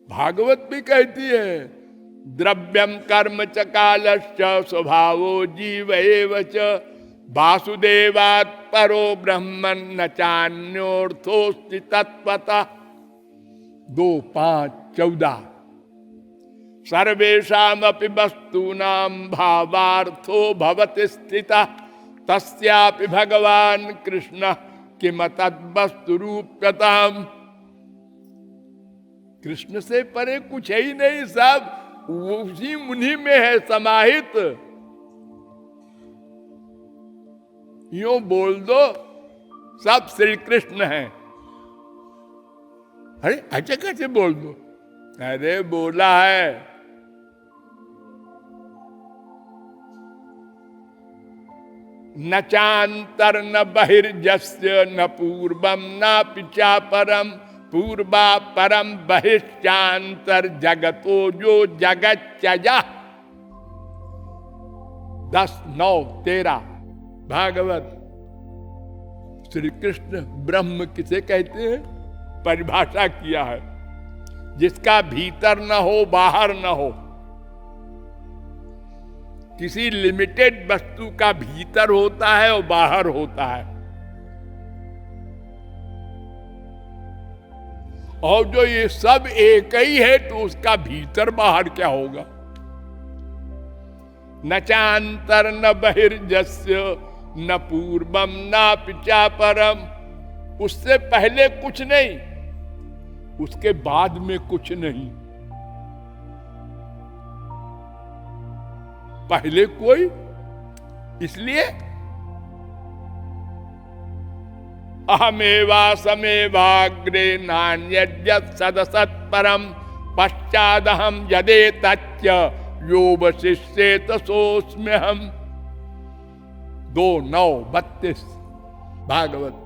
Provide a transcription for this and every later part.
भागवत भी कहती है द्रव्यम कर्म च कालश्च स्वभावो जीव एव च वासुदेवात् परो ब्रह्मन् न चान्योर्थोस्ति तत्त्वतः। 2:5-14 सर्वेषामपि वस्तूनां भावार्थो भवति स्थितः तस्यापि भगवान् कृष्णः किम तद्वस्तु रूप्यताम्। कृष्ण से परे कुछ है ही नहीं, सब उसी उन्हीं में है समाहित। यूं बोल दो सब श्री कृष्ण हैं। अरे अच्छा कैसे बोल दो? अरे बोला है। न चांतर न बहिर्जस्य न पूर्वम न पिचा परम पूर्वा परम बहिश्चांतर जगतो जो जगच्चया। 10:9-13 भागवत। श्री कृष्ण ब्रह्म किसे कहते हैं? परिभाषा किया है जिसका भीतर न हो बाहर न हो। किसी लिमिटेड वस्तु का भीतर होता है और बाहर होता है, और जो ये सब एक ही है तो उसका भीतर बाहर क्या होगा? न चांतर न बहिर्जस्य न पूर्वम न पिचा परम। उससे पहले कुछ नहीं, उसके बाद में कुछ नहीं। पहले कोई, इसलिए अहमेवा समेवाग्रे नान्यद्यत् सदसत्परम पश्चादहम यदे तच्च यो वशिष्येत सोऽस्म्यहम्। 2:9-32 भागवत।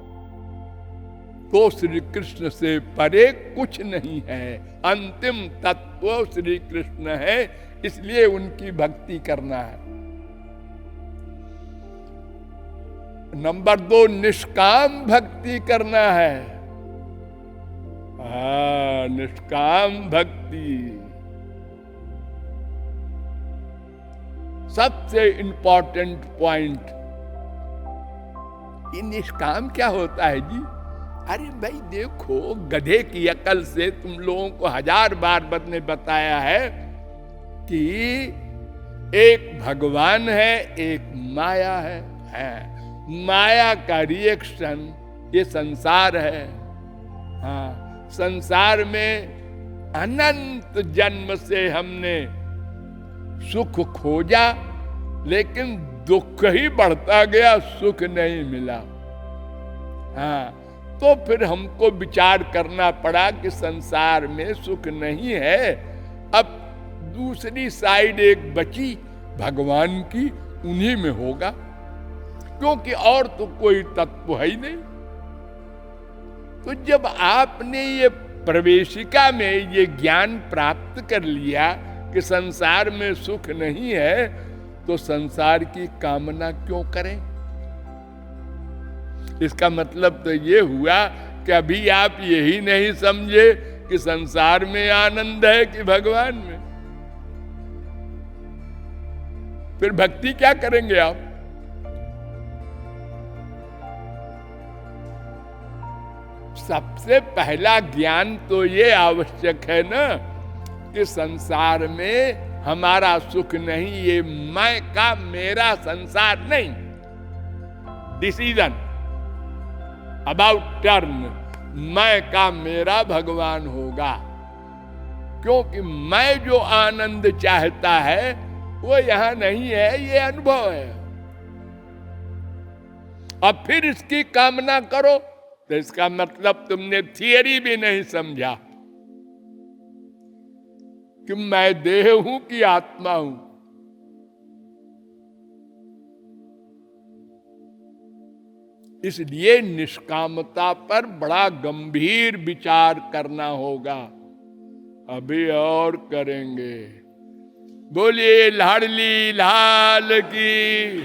तो श्री कृष्ण से परे कुछ नहीं है, अंतिम तत्व श्री कृष्ण है, इसलिए उनकी भक्ति करना है। नंबर 2 निष्काम भक्ति करना है। निष्काम भक्ति सबसे इंपॉर्टेंट पॉइंट। ये निष्काम क्या होता है जी? अरे भाई देखो, गधे की अकल से तुम लोगों को 1000 बार ने बताया है कि एक भगवान है, एक माया है। माया का रिएक्शन ये संसार है। हाँ, संसार में अनंत जन्म से हमने सुख खोजा, लेकिन दुख ही बढ़ता गया, सुख नहीं मिला। हाँ, तो फिर हमको विचार करना पड़ा कि संसार में सुख नहीं है, अब दूसरी साइड एक बची भगवान की, उन्हीं में होगा, क्योंकि और तो कोई तत्व है ही नहीं। तो जब आपने ये प्रवेशिका में ये ज्ञान प्राप्त कर लिया कि संसार में सुख नहीं है, तो संसार की कामना क्यों करें? इसका मतलब तो ये हुआ कि अभी आप यही नहीं समझे कि संसार में आनंद है कि भगवान में। फिर भक्ति क्या करेंगे आप? सबसे पहला ज्ञान तो ये आवश्यक है ना कि संसार में हमारा सुख नहीं, ये मैं का मेरा संसार नहीं। डिसीजन अबाउट टर्न, मैं का मेरा भगवान होगा, क्योंकि मैं जो आनंद चाहता है वो यहां नहीं है, ये अनुभव है। अब फिर इसकी कामना करो तो इसका मतलब तुमने थियरी भी नहीं समझा कि मैं देह हूं कि आत्मा हूं। इसलिए निष्कामता पर बड़ा गंभीर विचार करना होगा। अभी और करेंगे। बोलिए लाडली लाल की।